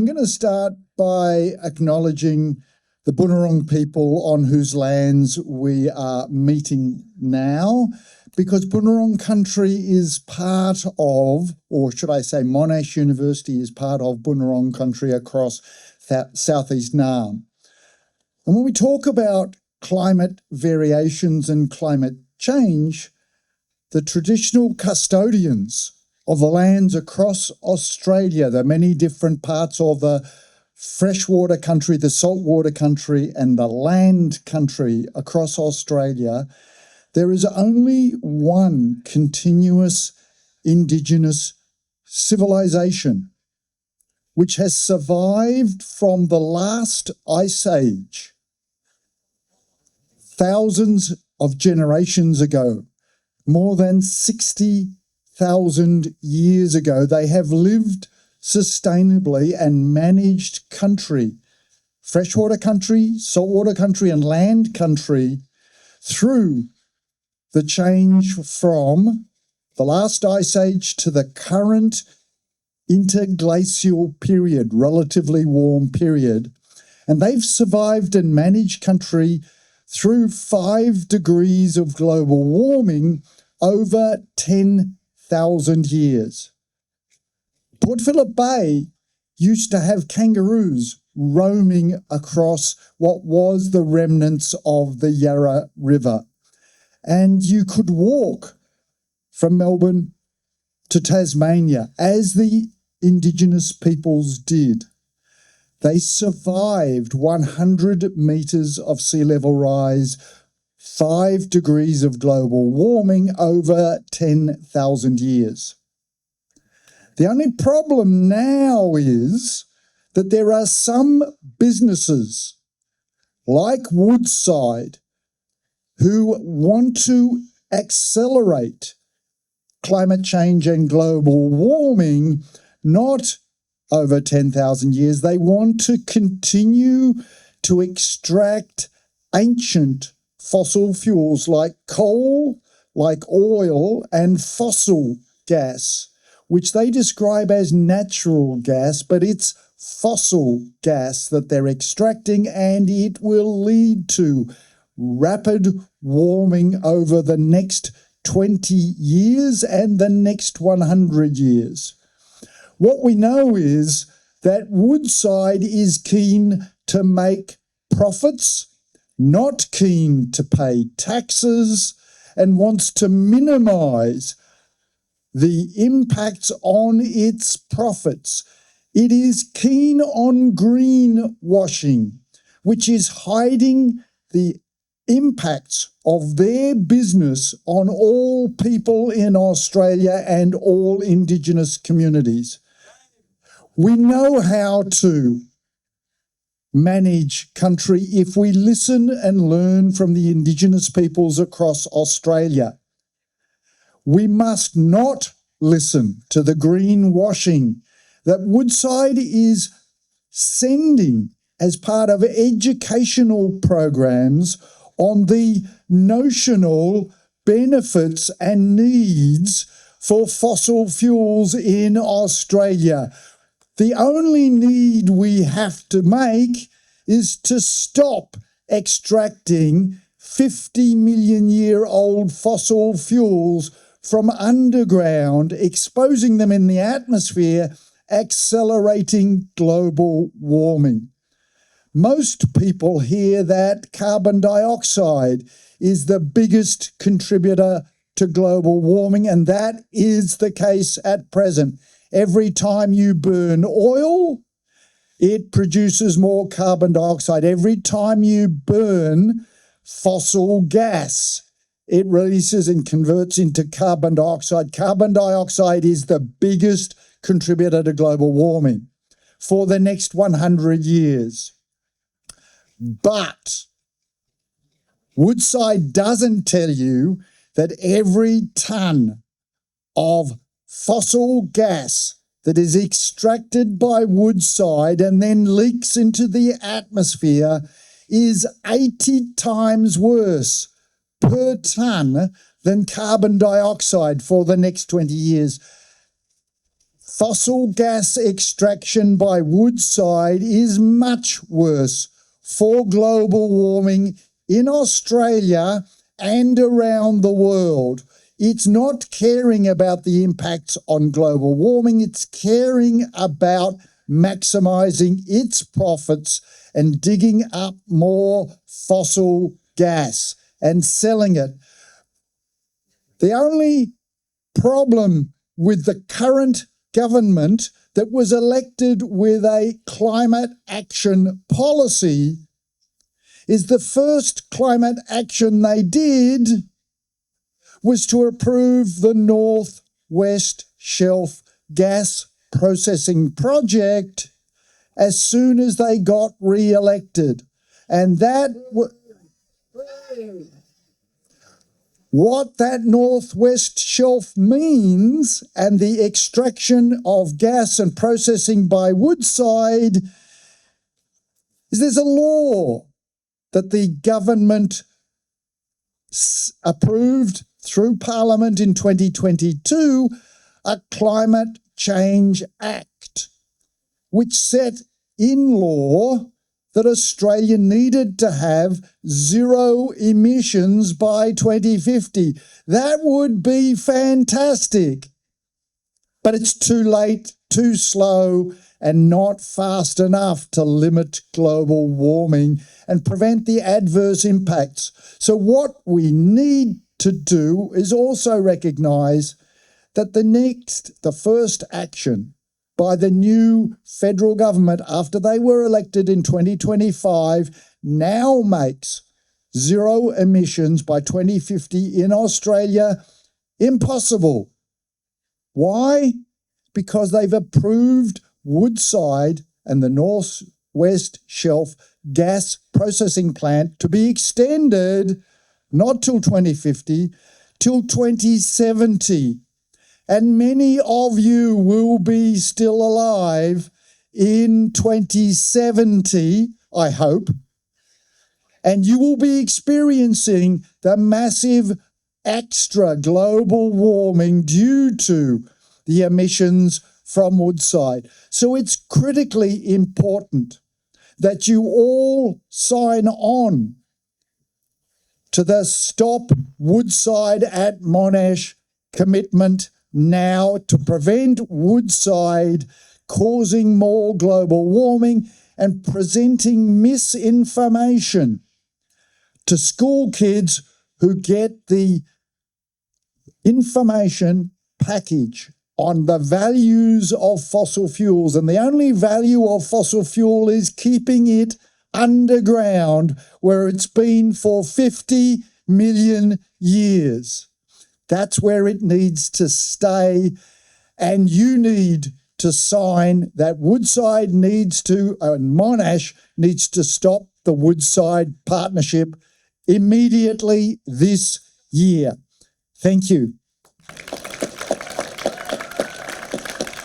going to start by acknowledging the Boonwurrung people on whose lands we are meeting now, because Boonwurrung country is part of, or should I say Monash University is part of Boonwurrung country across southeast Nam. And when we talk about climate variations and climate change, the traditional custodians of the lands across Australia, the many different parts of the freshwater country, the saltwater country, and the land country across Australia, there is only one continuous Indigenous civilization which has survived from the last ice age thousands of generations ago, more than 60,000 years ago. They have lived sustainably and managed country, freshwater country, saltwater country, and land country through the change from the last ice age to the current interglacial period, relatively warm period. And they've survived and managed country through 5 degrees of global warming over 10,000 years. Port Phillip Bay used to have kangaroos roaming across what was the remnants of the Yarra River. And you could walk from Melbourne to Tasmania, as the Indigenous peoples did. They survived 100 metres of sea level rise, 5 degrees of global warming over 10,000 years. The only problem now is that there are some businesses like Woodside who want to accelerate climate change and global warming, not over 10,000 years. They want to continue to extract ancient fossil fuels like coal, like oil, and fossil gas, which they describe as natural gas, but it's fossil gas that they're extracting, and it will lead to rapid warming over the next 20 years and the next 100 years. What we know is that Woodside is keen to make profits, not keen to pay taxes, and wants to minimise the impacts on its profits. It is keen on greenwashing, which is hiding the impacts of their business on all people in Australia and all Indigenous communities. We know how to manage country if we listen and learn from the Indigenous peoples across Australia. We must not listen to the greenwashing that Woodside is sending as part of educational programs on the notional benefits and needs for fossil fuels in Australia. The only need we have to make is to stop extracting 50 million year old fossil fuels from underground, exposing them in the atmosphere, accelerating global warming. Most people hear that carbon dioxide is the biggest contributor to global warming, and that is the case at present. Every time you burn oil, it produces more carbon dioxide. Every time you burn fossil gas, it releases and converts into carbon dioxide. Carbon dioxide is the biggest contributor to global warming for the next 100 years. But Woodside doesn't tell you that every tonne of fossil gas that is extracted by Woodside and then leaks into the atmosphere is 80 times worse per tonne than carbon dioxide for the next 20 years. Fossil gas extraction by Woodside is much worse for global warming in Australia and around the world. It's not caring about the impacts on global warming, it's caring about maximising its profits and digging up more fossil gas and selling it. The only problem with the current government that was elected with a climate action policy is the first climate action they did was to approve the North West Shelf gas processing project as soon as they got re-elected. And what that North West Shelf means and the extraction of gas and processing by Woodside is there's a law that the government approved through Parliament in 2022, a Climate Change Act, which set in law that Australia needed to have zero emissions by 2050. That would be fantastic, but it's too late, too slow, and not fast enough to limit global warming and prevent the adverse impacts. So what we need to do is also recognise that the first action by the new federal government after they were elected in 2025 now makes zero emissions by 2050 in Australia impossible. Why? Because they've approved Woodside and the North West Shelf gas processing plant to be extended not till 2050, till 2070. And many of you will be still alive in 2070, I hope, and you will be experiencing the massive extra global warming due to the emissions from Woodside. So it's critically important that you all sign on to the Stop Woodside at Monash commitment now to prevent Woodside causing more global warming and presenting misinformation to school kids who get the information package on the values of fossil fuels. And the only value of fossil fuel is keeping it underground where it's been for 50 million years. That's where it needs to stay. And you need to sign that Woodside needs to, and Monash needs to stop the Woodside partnership immediately this year. Thank you.